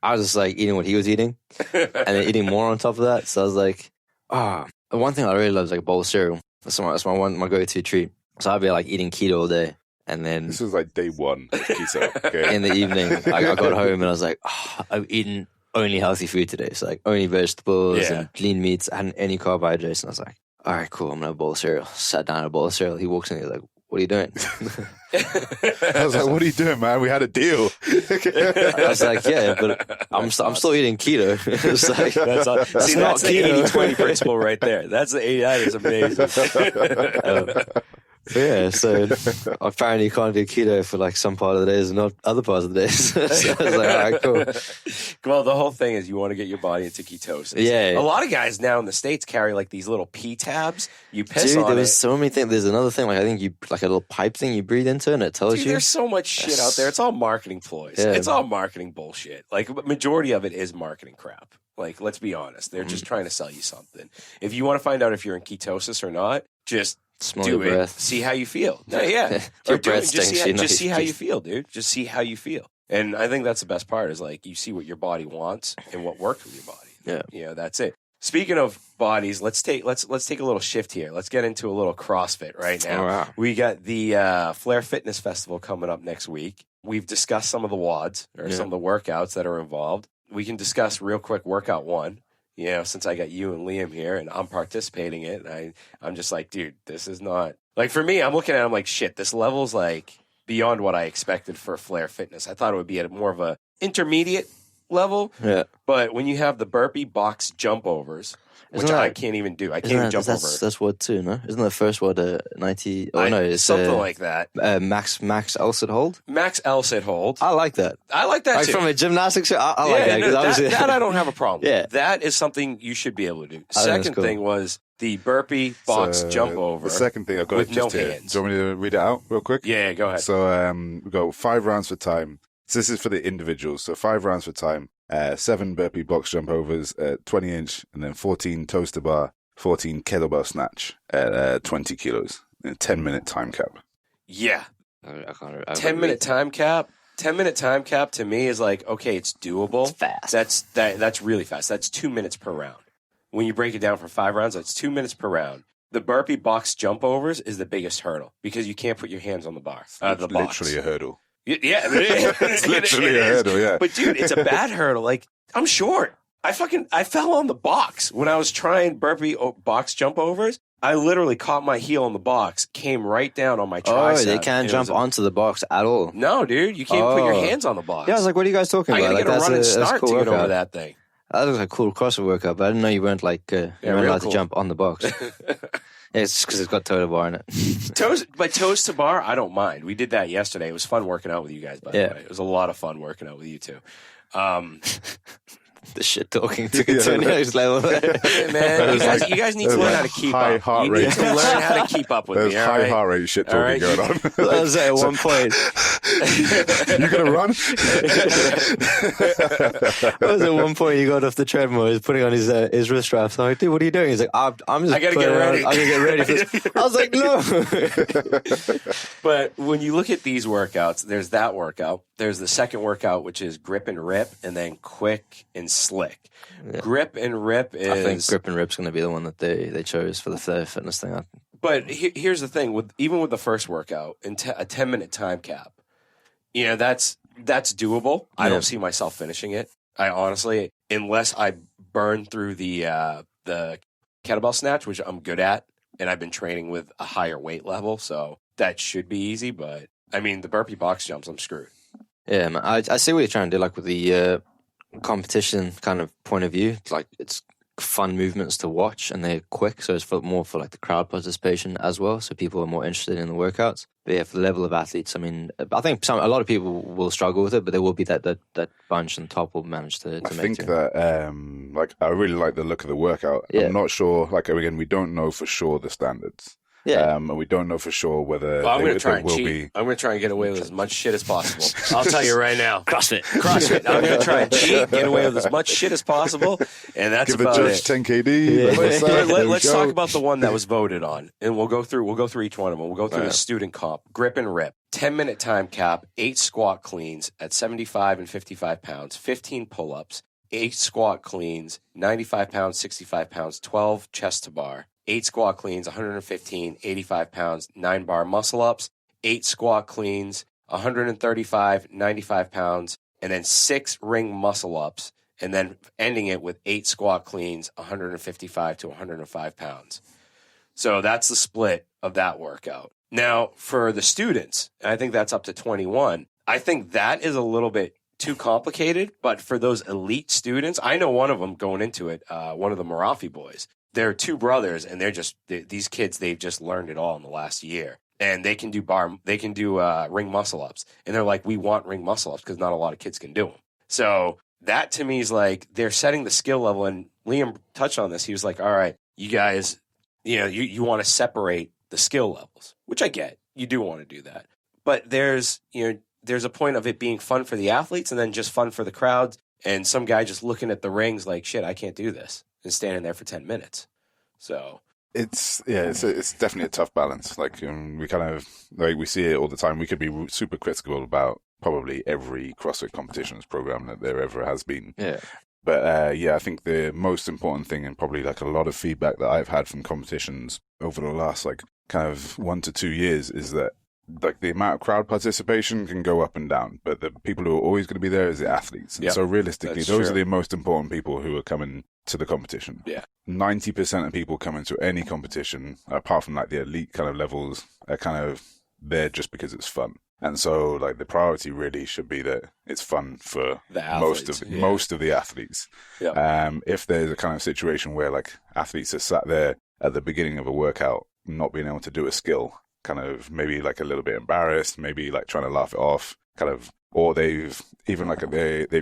I was just eating what he was eating, and then eating more on top of that. So I was like, one thing I really love is a bowl of cereal. That's my go-to treat. So I'd be eating keto all day. And then this was day one of keto. Okay. In the evening, I got home and I was like, I've eaten only healthy food today. So only vegetables and lean meats. I hadn't any carbohydrates. And I was like, all right, cool. I'm going to have a bowl of cereal. Sat down at a bowl of cereal. He walks in and he's like, what are you doing? I was like, what are you doing, man? We had a deal. I was like, yeah, but I'm still eating keto. It's like, that's the 80-20 principle right there. That is amazing. Yeah, so apparently you can't do keto for some part of the days and not other parts of the days. So I was like, all right, cool. Well, the whole thing is you want to get your body into ketosis. Yeah. A lot of guys now in the States carry these little P tabs. You piss on it. There was so many things. There's another thing, I think you, a little pipe thing you breathe into and it tells you. There's so much shit out there. It's all marketing ploys. Yeah. It's all marketing bullshit. Majority of it is marketing crap. Let's be honest. They're just trying to sell you something. If you want to find out if you're in ketosis or not, just smell do your it. breath. See how you feel. Yeah. Your breath stinks. Just see how you feel, dude. Just see how you feel. And I think that's the best part is you see what your body wants and what works with your body. Yeah. That's it. Speaking of bodies, let's take a little shift here. Let's get into a little CrossFit right now. Oh, wow. We got the Flair Fitness Festival coming up next week. We've discussed some of the WODs or some of the workouts that are involved. We can discuss real quick workout one. Since I got you and Liam here and I'm participating in it, and I'm just dude, this is not for me. I'm looking at it, I'm like, shit, this level's beyond what I expected for Flair Fitness. I thought it would be at more of a intermediate level. Yeah. But when you have the burpee box jump overs, which I can't even do. I can't even jump over. That's WOD 2, no? Isn't the first WOD 90? Oh, no, it's something like that. Max LSIT hold? Max LSIT hold. I like that. I like that too. From a gymnastics, I like that. No, that I don't have a problem with. Yeah. That is something you should be able to do. Second thing was the burpee box jump over. The second thing I've got with just no here. hands. Do you want me to read it out real quick? Yeah, go ahead. So we go 5 rounds for time. So this is for the individuals. So 5 rounds for time. 7 burpee box jump overs at 20 inch, and then 14 toes to bar, 14 kettlebell snatch at 20 kilos. And a 10-minute time cap. Yeah. I 10-minute time cap. 10-minute time cap to me is okay, it's doable. It's fast. That's really fast. That's 2 minutes per round. When you break it down for 5 rounds, that's 2 minutes per round. The burpee box jump overs is the biggest hurdle because you can't put your hands on the bar. The box. Literally a hurdle. Yeah, it's literally a hurdle. Yeah, but dude, it's a bad hurdle. I'm short. I fell on the box when I was trying burpee box jump overs. I literally caught my heel on the box, came right down on my tricep. Oh, they can't jump onto the box at all. No, dude, you can't put your hands on the box. Yeah, I was like, what are you guys talking about? I gotta get a running start cool to get workout. over that thing. That looks like a cool CrossFit workout, but I didn't know you weren't you weren't allowed to jump on the box. Yeah, it's just because it's got toe to bar in it. Toes to bar, I don't mind. We did that yesterday. It was fun working out with you guys, by the way. It was a lot of fun working out with you too. The shit talking to the next level. Man, you guys need to learn how to keep up. Heart you rate. need to learn how to keep up with There's me. high heart rate shit talking going on. That was at one point. You gonna run? That was at one point he got off the treadmill. He was putting on his wrist straps. I'm like, dude, what are you doing? He's like, I'm just. I gotta get ready. I gotta get ready for this. I was like, no. But when you look at these workouts, there's that workout. There's the second workout, which is grip and rip, and then quick and slick. Yeah. Grip and rip is. I think grip and rip's going to be the one that they chose for the Flair Fitness thing. But here's the thing: even with the first workout, a 10-minute time cap, that's doable. I don't see myself finishing it. I honestly, unless I burn through the kettlebell snatch, which I'm good at, and I've been training with a higher weight level, so that should be easy. But I mean, the burpee box jumps, I'm screwed. Yeah, man, I see what you're trying to do, with the competition kind of point of view. It's fun movements to watch, and they're quick, so it's more for the crowd participation as well. So people are more interested in the workouts. But yeah, for the level of athletes, I mean, I think a lot of people will struggle with it, but there will be that bunch on top will manage to make it. I think that I really like the look of the workout. Yeah. I'm not sure. Again, we don't know for sure the standards. Yeah. And we don't know for sure whether I'm going to try there and will cheat. be. I'm going to try and get away with as much shit as possible. I'll tell you right now. CrossFit. CrossFit. I'm going to try and cheat, get away with as much shit as possible, and that's Give the about judge it. 10 KD. Let's talk about the one that was voted on, and we'll go through each one of them. We'll go through the student comp, grip and rip, 10-minute time cap, 8 squat cleans at 75 and 55 pounds, 15 pull-ups, 8 squat cleans, 95 pounds, 65 pounds, 12 chest to bar, 8 squat cleans, 115, 85 pounds, 9 bar muscle ups, 8 squat cleans, 135, 95 pounds, and then 6 ring muscle ups, and then ending it with 8 squat cleans, 155 to 105 pounds. So that's the split of that workout. Now, for the students, I think that's up to 21. I think that is a little bit too complicated, but for those elite students, I know one of them going into it, one of the Marafi boys. They're 2 brothers, and these kids, they've just learned it all in the last year. And they can do ring muscle ups. And they're like, we want ring muscle ups because not a lot of kids can do them. So that to me is like, they're setting the skill level. And Liam touched on this. He was like, all right, you guys, you want to separate the skill levels, which I get. You do want to do that. But there's a point of it being fun for the athletes and then just fun for the crowds. And some guy just looking at the rings like, shit, I can't do this. And standing there for 10 minutes. So It's definitely a tough balance. Like we kind of we see it all the time. We could be super critical about probably every CrossFit competitions program that there ever has been. Yeah. But I think the most important thing, and probably like a lot of feedback that I've had from competitions over the last like kind of 1 to 2 years, is that like the amount of crowd participation can go up and down, but the people who are always going to be there is the athletes. And so realistically, those are the most important people who are coming to the competition. Yeah. 90% of people coming to any competition, apart from like the elite kind of levels, are kind of there just because it's fun. And so like the priority really should be that it's fun for most of the athletes. Yeah. If there's a kind of situation where like athletes are sat there at the beginning of a workout, not being able to do a skill, kind of maybe like a little bit embarrassed, maybe like trying to laugh it off, kind of, or they've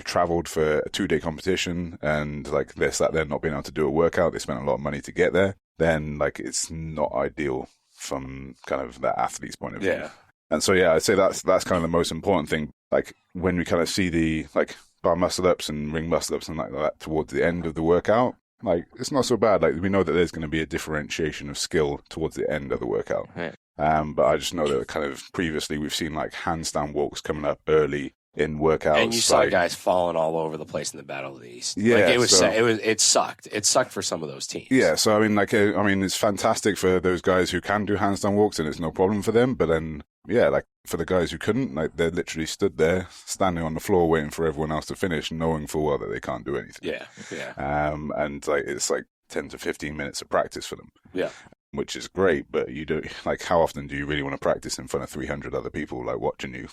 traveled for a 2-day competition and like they're sat there not being able to do a workout, they spent a lot of money to get there, then like it's not ideal from kind of that athlete's point of view. Yeah. And so I'd say that's kind of the most important thing. Like when we kind of see the like bar muscle ups and ring muscle ups and like that towards the end of the workout, like it's not so bad. Like we know that there's going to be a differentiation of skill towards the end of the workout. Right. But I just know that kind of previously we've seen like handstand walks coming up early in workouts. And you saw guys falling all over the place in the Battle of the East. Yeah, like it sucked. It sucked for some of those teams. Yeah, so I mean, it's fantastic for those guys who can do handstand walks and it's no problem for them. But then, like for the guys who couldn't, like they're literally stood there, standing on the floor, waiting for everyone else to finish, knowing full well that they can't do anything. Yeah. And like it's like 10 to 15 minutes of practice for them. Yeah. Which is great, but you don't like. How often do you really want to practice in front of 300 other people, like watching you?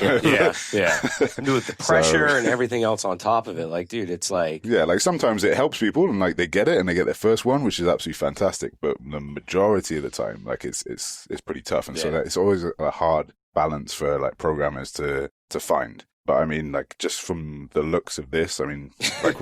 Yeah. And with the pressure and everything else on top of it, like, dude, it's like like sometimes it helps people and like they get it and they get their first one, which is absolutely fantastic. But the majority of the time, like it's pretty tough, and so that it's always a hard balance for like programmers to find. But I mean, like just from the looks of this, I mean, like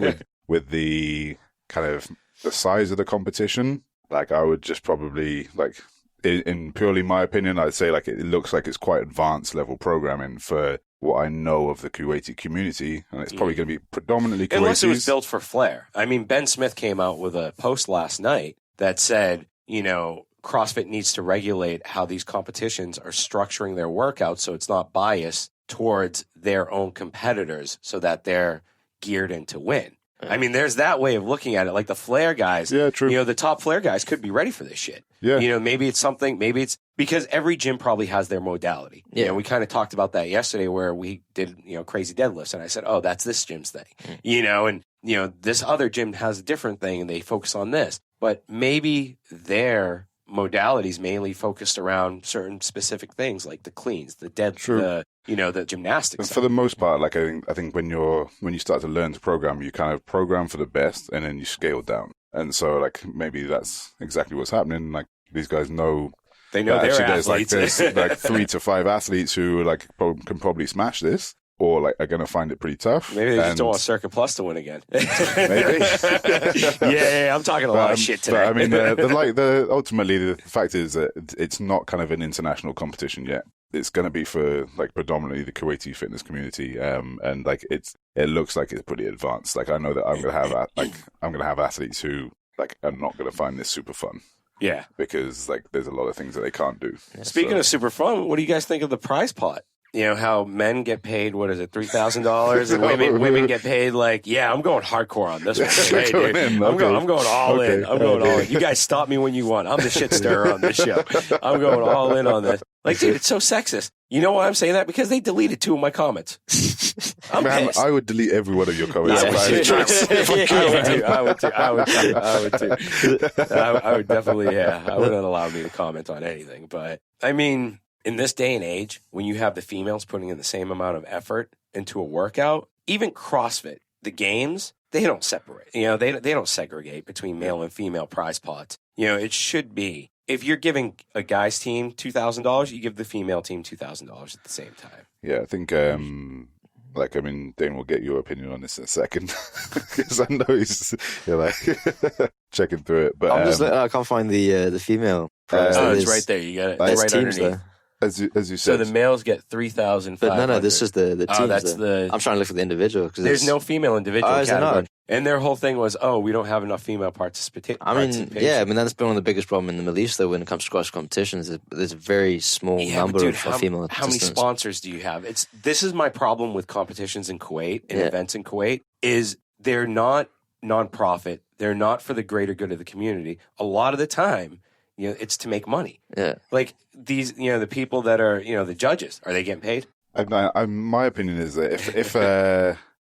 with the kind of the size of the competition. Like, I would just probably, like, in purely my opinion, I'd say, like, it looks like it's quite advanced level programming for what I know of the Kuwaiti community. And it's probably going to be predominantly Kuwaitis. Unless it was built for flair. I mean, Ben Smith came out with a post last night that said, CrossFit needs to regulate how these competitions are structuring their workouts so it's not biased towards their own competitors so that they're geared in to win. I mean, there's that way of looking at it. Like the flare guys, true. The top flare guys could be ready for this shit. Yeah. Maybe it's because every gym probably has their modality. Yeah. We kind of talked about that yesterday where we did, crazy deadlifts. And I said, oh, that's this gym's thing, and this other gym has a different thing and they focus on this, but maybe their modalities mainly focused around certain specific things like the cleans, the dead, the gymnastics. And for the most part, like I think when you start to learn to program, you kind of program for the best and then you scale down. And so like maybe that's exactly what's happening. Like these guys know their athletes. There's like 3 to 5 athletes who like can probably smash this, or like are going to find it pretty tough. Maybe they just don't want Circuit Plus to win again. Maybe. yeah, I'm talking a lot of shit today. But I mean, ultimately, the fact is that it's not kind of an international competition yet. It's going to be for like predominantly the Kuwaiti fitness community, and like it looks like it's pretty advanced. Like I know that I'm going to have athletes who like are not going to find this super fun. Yeah, because like there's a lot of things that they can't do. Yeah, Speaking of super fun, what do you guys think of the prize pot? You know how men get paid, what is it, $3,000, and women get paid like, yeah, I'm going hardcore on this one. Hey, dude, I'm going all in. I'm going all in. You guys stop me when you want. I'm the shit stirrer on this show. I'm going all in on this. Like, dude, it's so sexist. You know why I'm saying that? Because they deleted 2 of my comments. I'm pissed. I would delete every one of your comments. I would definitely, yeah. I wouldn't allow me to comment on anything. But, I mean, in this day and age, when you have the females putting in the same amount of effort into a workout, even CrossFit, the games, they don't separate. You know, they don't segregate between male and female prize pots. You know, it should be, if you're giving a guy's team $2,000, you give the female team $2,000 at the same time. Yeah, I think, Dane will get your opinion on this in a second, because I know you're like checking through it. But I can't find the female prize. It's right there. You got it. It's right teams underneath. there. As you said. So the males get 3,500. But no, this is the teams. Oh, that's there. I'm trying to look for the individual. There's no female individual category. And their whole thing was, we don't have enough female participation. That's been one of the biggest problems in the Middle East, though, when it comes to cross competitions. There's a very small number of female How many sponsors do you have? This is my problem with competitions in Kuwait and events in Kuwait, is they're not nonprofit. They're not for the greater good of the community. A lot of the time, you know, it's to make money. Yeah. Like these, you know, the people that are, you know, the judges, are they getting paid? My opinion is that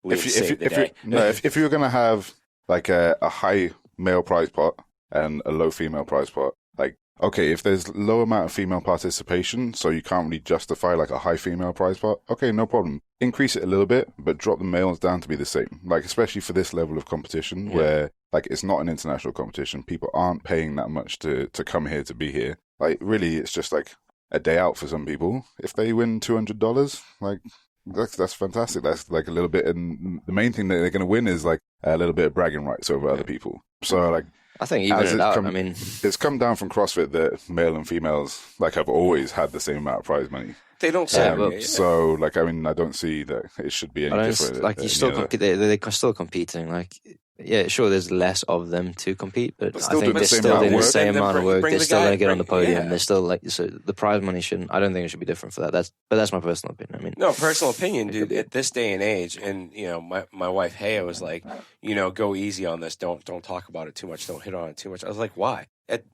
if you're going to have like a high male prize pot and a low female prize pot, like, okay, if there's low amount of female participation, so you can't really justify like a high female prize pot, okay, no problem. Increase it a little bit, but drop the males down to be the same. Like, especially for this level of competition where like it's not an international competition. People aren't paying that much to come here to be here. Like, really, it's just like a day out for some people. If they win $200, like, that's fantastic. That's like a little bit, and the main thing that they're going to win is like a little bit of bragging rights over other people. So like, I think it's come down from CrossFit that male and females like have always had the same amount of prize money. They don't say so like, I mean, I don't see that it should be any different. Like, you still they're still competing. Like, yeah, sure, there's less of them to compete, but I think they're still doing the same amount of work. They're still going to get on the podium. They're still like, so the prize money shouldn't. I don't think it should be different for that. That's my personal opinion. I mean, no, personal opinion, dude. At this day and age, and you know, my wife Haya was like, you know, go easy on this. Don't talk about it too much. Don't hit on it too much. I was like, why?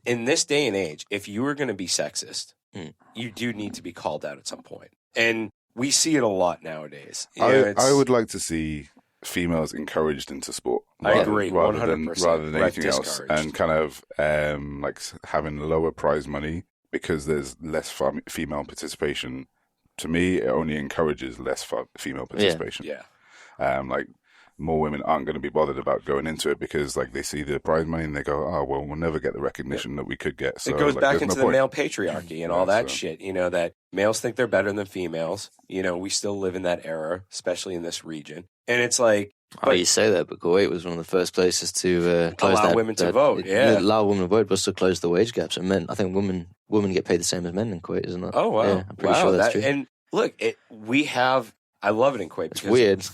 In this day and age, if you were going to be sexist, you do need to be called out at some point, and we see it a lot nowadays. I would like to see females encouraged into sport. I agree, 100%. Rather than anything else, and kind of like having lower prize money because there's less female participation. To me, it only encourages less female participation. Yeah. Like, more women aren't going to be bothered about going into it because like they see the prize money and they go, oh well, we'll never get the recognition that we could get. So it goes like, back into the male patriarchy and all that shit. You know, that males think they're better than females. You know, we still live in that era, especially in this region. And it's like, you say that, but Kuwait was one of the first places to allow women to vote. Allow women to vote, but also close the wage gaps. And men, I think women get paid the same as men in Kuwait, isn't it? Oh wow, yeah, I'm pretty sure that's true. And look, I love it in Kuwait. It's weird.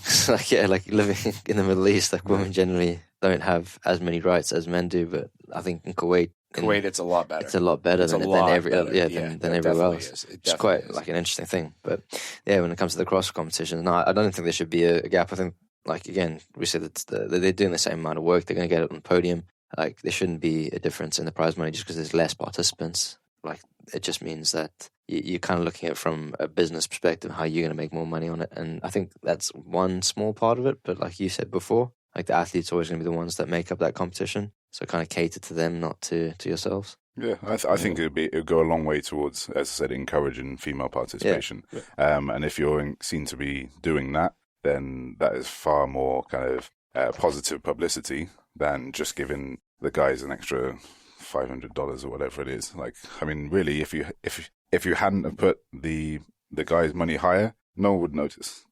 like living in the Middle East, like women generally don't have as many rights as men do. But I think in Kuwait, it's a lot better. It's a lot better than everywhere else. It's quite like an interesting thing. But yeah, when it comes to the cross competition, no, I don't think there should be a gap. I think, like, again, we said that they're doing the same amount of work. They're going to get it on the podium. Like, there shouldn't be a difference in the prize money just because there's less participants. Like, it just means that you're kind of looking at it from a business perspective, how you're going to make more money on it. And I think that's one small part of it. But like you said before, like, the athletes are always going to be the ones that make up that competition. So kind of cater to them, not to yourselves. Yeah, I think it would go a long way towards, as I said, encouraging female participation. Yeah. And if you're seen to be doing that, then that is far more kind of positive publicity than just giving the guys an extra $500 or whatever it is. Like, I mean, really, if you hadn't have put the guys' money higher, no one would notice.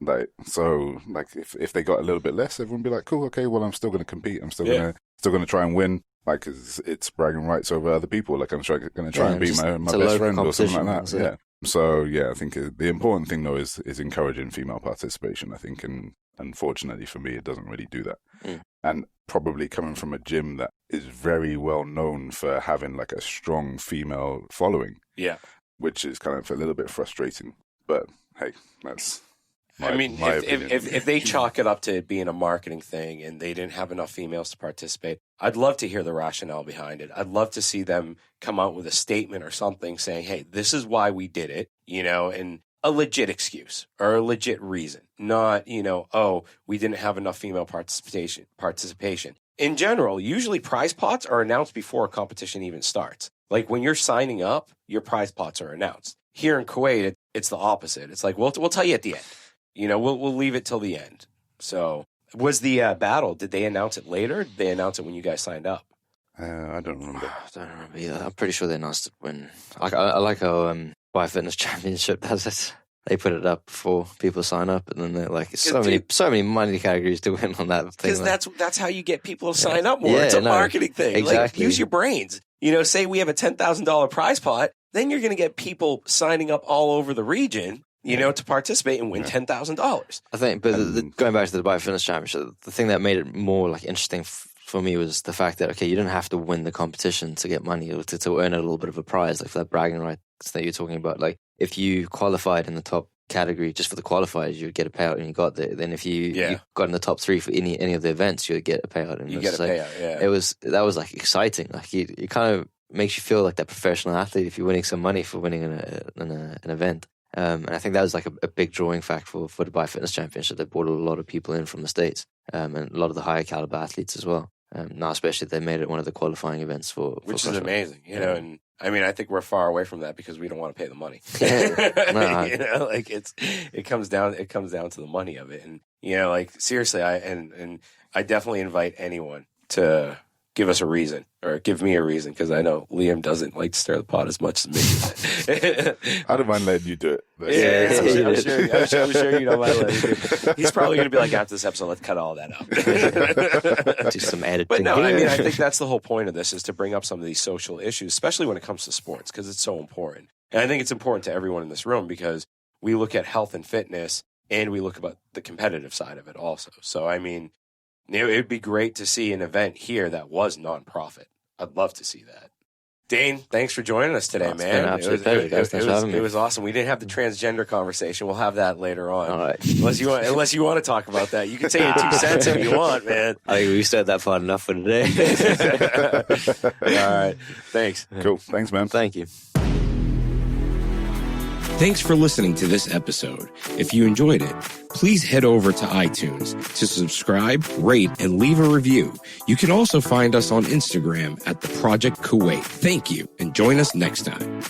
Like, so, like, if they got a little bit less, everyone would be like, cool, okay, well, I'm still going to compete. I'm still going to try and win. Like, it's bragging rights over other people. Like, I'm going to try and beat my best friend or something like that. Yeah. So, yeah, I think the important thing, though, is encouraging female participation, I think. And unfortunately for me, it doesn't really do that. And probably coming from a gym that is very well known for having, like, a strong female following. Yeah. Which is kind of a little bit frustrating. But, hey, that's... if they chalk it up to it being a marketing thing and they didn't have enough females to participate, I'd love to hear the rationale behind it. I'd love to see them come out with a statement or something saying, hey, this is why we did it, and a legit excuse or a legit reason, not, oh, we didn't have enough female participation. In general, usually prize pots are announced before a competition even starts. Like when you're signing up, your prize pots are announced. Here in Kuwait, it's the opposite. It's like, we'll tell you at the end. We'll leave it till the end. So, was the battle, did they announce it later? Did they announce it when you guys signed up? I don't remember. I don't remember either. I'm pretty sure they announced it when... I like how Fitness Championship does it. They put it up before people sign up, and then they're like, so many money categories to win on that thing. Because that's how you get people to sign up more. It's a marketing thing. Exactly. Like, use your brains. Say we have a $10,000 prize pot, then you're going to get people signing up all over the region, to participate and win $10,000. I think, but going back to the Fitness Championship, the thing that made it more like interesting for me was the fact that, okay, you didn't have to win the competition to get money or to earn a little bit of a prize, like for that bragging rights that you're talking about. Like if you qualified in the top category just for the qualifiers, you'd get a payout and you got there. Then if you got in the top 3 for any of the events, you'd get a payout. And you get a payout, yeah. That was like exciting. Like it kind of makes you feel like that professional athlete if you're winning some money for winning an event. And I think that was like a big drawing fact for the Dubai Fitness Championship. They brought a lot of people in from the States, and a lot of the higher caliber athletes as well. Now, especially they made it one of the qualifying events which is amazing, And I mean, I think we're far away from that because we don't want to pay the money. It comes down to the money of it, and seriously, I definitely invite anyone to give us a reason or give me a reason, because I know Liam doesn't like to stir the pot as much as me. I don't mind letting you do it. I'm sure you don't mind letting me do it. He's probably going to be like, after this episode, let's cut all that out. Do some editing. But no, I mean, I think that's the whole point of this, is to bring up some of these social issues, especially when it comes to sports, because it's so important. And I think it's important to everyone in this room because we look at health and fitness and we look about the competitive side of it also. So, I mean, it would be great to see an event here that was nonprofit. I'd love to see that. Dane, thanks for joining us today, man. It was awesome. We didn't have the transgender conversation. We'll have that later on. All right. Unless you want to talk about that. You can say your 2 cents if you want, man. I think we said that far enough for today. All right. Thanks. Cool. Thanks, man. Thank you. Thanks for listening to this episode. If you enjoyed it, please head over to iTunes to subscribe, rate, and leave a review. You can also find us on Instagram at The Project Kuwait. Thank you, and join us next time.